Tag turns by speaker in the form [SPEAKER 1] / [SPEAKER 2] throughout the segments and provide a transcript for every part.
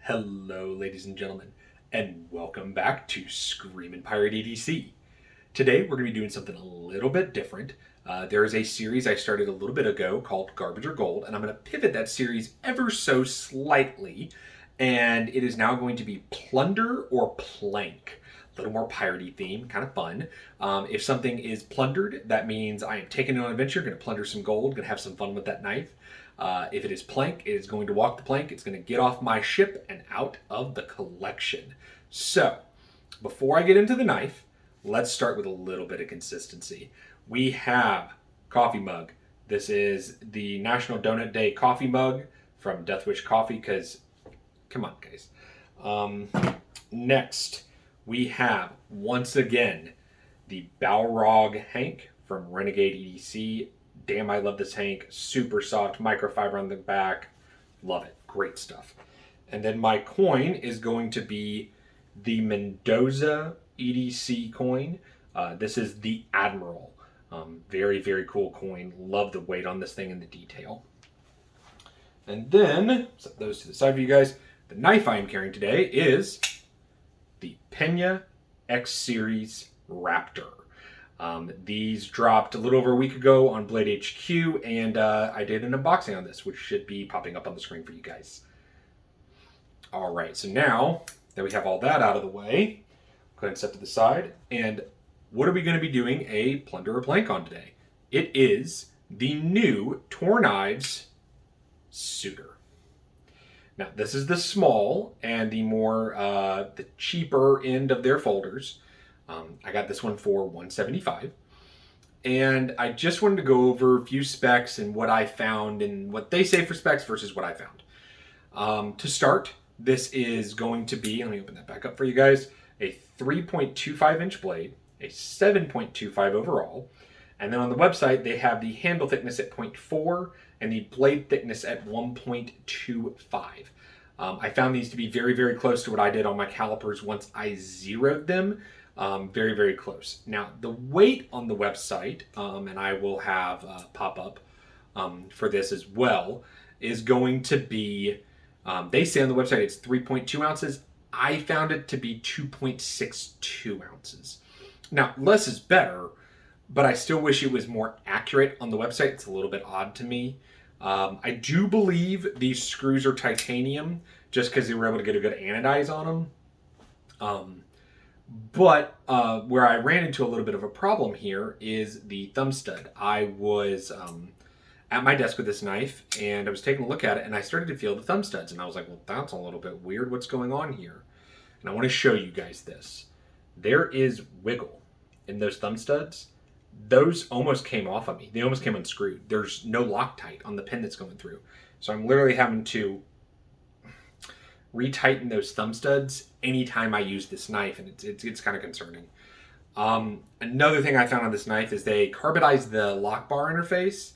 [SPEAKER 1] Hello, ladies and gentlemen, and welcome back to Screamin' Pirate EDC. Today, we're going to be doing something a little bit different. There is a series I started a little bit ago called Garbage or Gold, and I'm going to pivot that series ever so slightly, and it is now going to be Plunder or Plank. A little more piratey theme, kind of fun. If something is plundered, that means I am taking it on an adventure, going to plunder some gold, going to have some fun with that knife. If it is plank, it is going to walk the plank. It's going to get off my ship and out of the collection. So, before I get into the knife, let's start with a little bit of consistency. We have coffee mug. This is the National Donut Day coffee mug from Death Wish Coffee, because, come on, guys. Next, we have, once again, the Balrog Hank from Renegade EDC. Damn, I love this Hank. Super soft, microfiber on the back. Love it. Great stuff. And then my coin is going to be the Mendoza EDC coin. This is the Admiral. Very, very cool coin. Love the weight on this thing and the detail. And then, set those to the side for you guys. The knife I am carrying today is the Pena X Series Raptor. These dropped a little over a week ago on Blade HQ, and I did an unboxing on this, which should be popping up on the screen for you guys. All right, so now that we have all that out of the way, go ahead and set to the side. And what are we going to be doing a plunder or plank on today? It is the new Toor Knives Suitor. Now, this is the small and the more the cheaper end of their folders. I got this one for $175, and I just wanted to go over a few specs and what I found and what they say for specs versus what I found. To start, this is going to be, let me open that back up for you guys, a 3.25 inch blade, a 7.25 overall, and then on the website they have the handle thickness at 0.4 and the blade thickness at 1.25. I found these to be very, very close to what I did on my calipers once I zeroed them. Very, very close. Now, the weight on the website, and I will have pop up for this as well, is going to be, they say on the website it's 3.2 ounces. I found it to be 2.62 ounces. Now, less is better, but I still wish it was more accurate on the website. It's a little bit odd to me. I do believe these screws are titanium just because they were able to get a good anodize on them. But where I ran into a little bit of a problem here is the thumb stud. I was at my desk with this knife, and I was taking a look at it, and I started to feel the thumb studs, and I was like, well, that's a little bit weird. What's going on here? And I want to show you guys this. There is wiggle in those thumb studs. Those almost came off of me. They almost came unscrewed. There's no Loctite on the pin that's going through. So I'm literally having to retighten those thumb studs anytime I use this knife, and it's kind of concerning. Another thing I found on this knife is they carbonized the lock bar interface,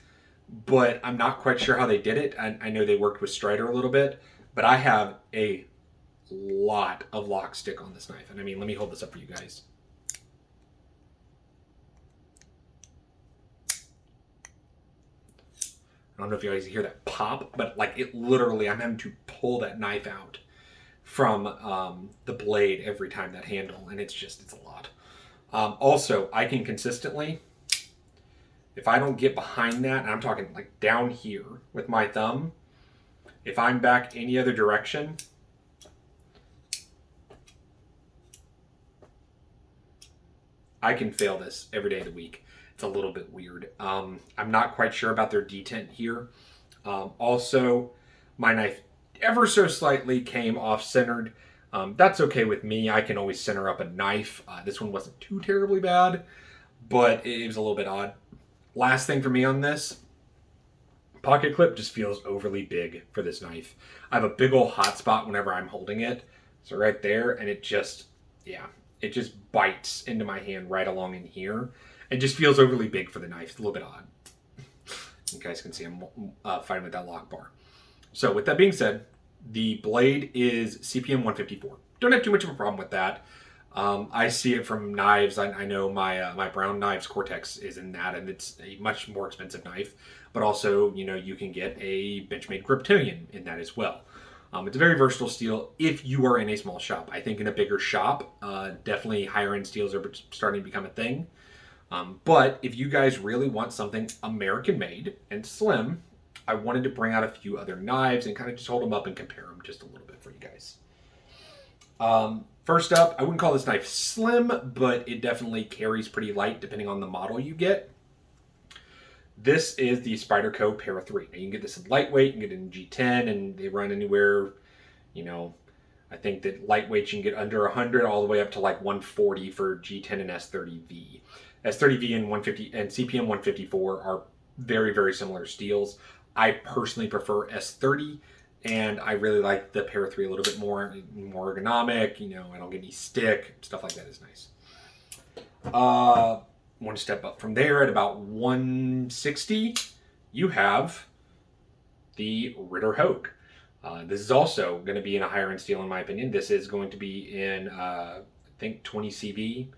[SPEAKER 1] but I'm not quite sure how they did it. I know they worked with Strider a little bit, but I have a lot of lock stick on this knife. And I mean, let me hold this up for you guys. I don't know if you guys hear that pop, but like it literally, I'm having to pull that knife out from the blade every time, that handle, and it's a lot. Also, I can consistently, if I don't get behind that, and I'm talking like down here with my thumb, if I'm back any other direction, I can fail this every day of the week. It's a little bit weird. I'm not quite sure about their detent here. Also, my knife ever so slightly came off-centered. That's okay with me. I can always center up a knife. This one wasn't too terribly bad, but it was a little bit odd. Last thing for me on this, pocket clip just feels overly big for this knife. I have a big old hot spot whenever I'm holding it. So right there, and it just bites into my hand right along in here. It just feels overly big for the knife. It's a little bit odd. You guys can see I'm fighting with that lock bar. So with that being said, the blade is CPM 154. Don't have too much of a problem with that. I see it from knives. I know my Brown Knives Cortex is in that, and it's a much more expensive knife. But also, you know, you can get a Benchmade Kryptonian in that as well. It's a very versatile steel if you are in a small shop. I think in a bigger shop, definitely higher end steels are starting to become a thing. But if you guys really want something American made and slim, I wanted to bring out a few other knives and kind of just hold them up and compare them just a little bit for you guys. First up, I wouldn't call this knife slim, but it definitely carries pretty light depending on the model you get. This is the Spyderco Para 3. Now you can get this in lightweight, you can get it in G10, and they run anywhere, you know, I think that lightweight you can get under 100 all the way up to like 140 for G10 and S30V. S30V and 150 and CPM 154 are very, very similar steels. I personally prefer S30, and I really like the Para 3 a little bit more ergonomic. I don't get any stick. Stuff like that is nice. One step up from there at about 160, you have the Ritter Hogue. This is also going to be in a higher end steel in my opinion. This is going to be in, I think 20 CV.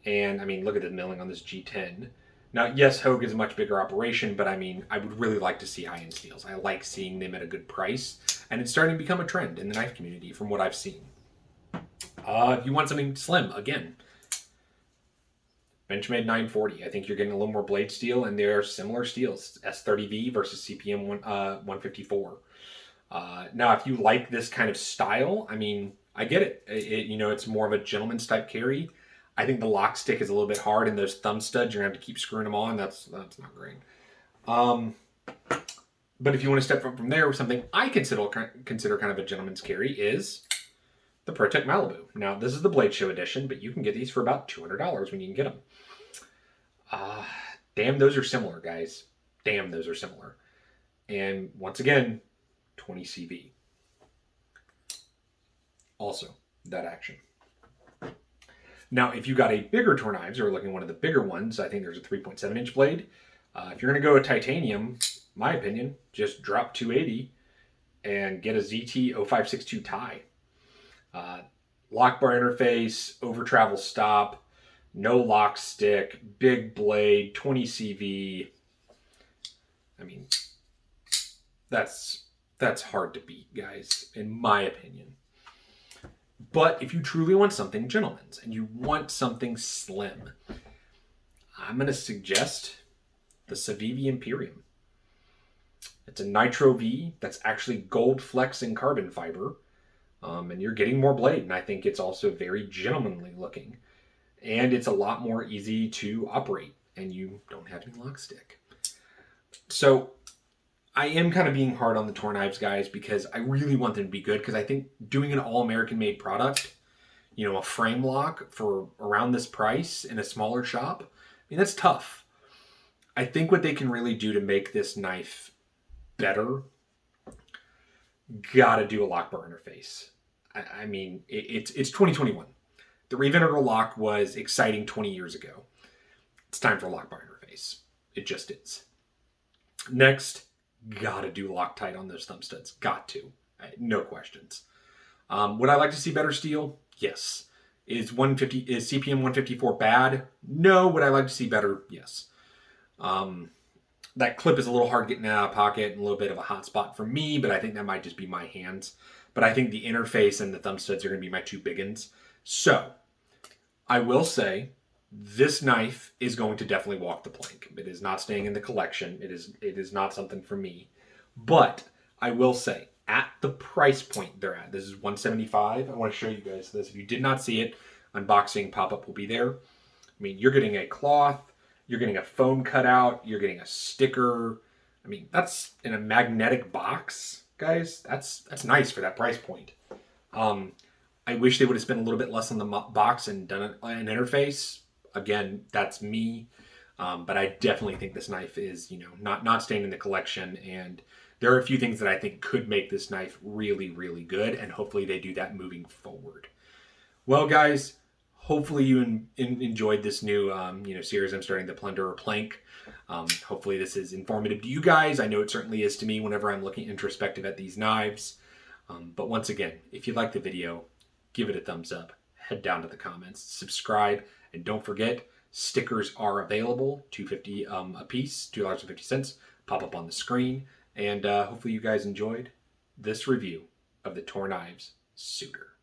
[SPEAKER 1] And I mean, look at the milling on this G10. Now, yes, Hogue is a much bigger operation, but I mean, I would really like to see high-end steels. I like seeing them at a good price, and it's starting to become a trend in the knife community from what I've seen. If you want something slim, again, Benchmade 940. I think you're getting a little more blade steel, and they're similar steels, S30V versus CPM 154. Now, if you like this kind of style, I mean, I get it. It's more of a gentleman's type carry. I think the lock stick is a little bit hard, and those thumb studs, you're going to have to keep screwing them on. That's not great. But if you want to step up from there, something I consider kind of a gentleman's carry is the ProTech Malibu. Now, this is the Blade Show edition, but you can get these for about $200 when you can get them. Damn, those are similar, guys. Damn, those are similar. And once again, 20 CV. Also, that action. Now, if you got a bigger Toor Knives or looking at one of the bigger ones, I think there's a 3.7 inch blade. If you're going to go with titanium, my opinion, just drop 280 and get a ZT 0562 tie. Lock bar interface, over travel stop, no lock stick, big blade, 20 CV. I mean, that's hard to beat, guys, in my opinion. But if you truly want something gentleman's and you want something slim, I'm going to suggest the Civivi Imperium. It's a Nitro V that's actually gold flex and carbon fiber. And you're getting more blade. And I think it's also very gentlemanly looking. And it's a lot more easy to operate. And you don't have any lock stick. So I am kind of being hard on the Toor Knives guys because I really want them to be good, because I think doing an all-American made product, a frame lock for around this price in a smaller shop, I mean, that's tough. I think what they can really do to make this knife better, gotta do a lock bar interface. I mean, it's 2021. The Rev-integral lock was exciting 20 years ago. It's time for a lock bar interface. It just is. Next, gotta do Loctite on those thumb studs. Got to. No questions. Would I like to see better steel? Yes. Is CPM 154 bad? No. Would I like to see better? Yes. That clip is a little hard getting out of pocket and a little bit of a hot spot for me, but I think that might just be my hands. But I think the interface and the thumb studs are going to be my two big ones. So, I will say, this knife is going to definitely walk the plank. It is not staying in the collection. It is not something for me. But I will say, at the price point they're at, this is $175. I want to show you guys this. If you did not see it, unboxing pop-up will be there. I mean, you're getting a cloth, you're getting a foam cutout, you're getting a sticker. I mean, that's in a magnetic box, guys. That's nice for that price point. I wish they would have spent a little bit less on the box and done an interface. Again, that's me. But I definitely think this knife is, not staying in the collection. And there are a few things that I think could make this knife really, really good. And hopefully they do that moving forward. Well, guys, hopefully you enjoyed this new, series I'm starting, the Plunder or Plank. Hopefully this is informative to you guys. I know it certainly is to me whenever I'm looking introspective at these knives. But once again, if you like the video, give it a thumbs up, head down to the comments, subscribe, and don't forget, stickers are available, $2.50 a piece, $2.50, pop up on the screen. And hopefully you guys enjoyed this review of the Toor Knives Suitor.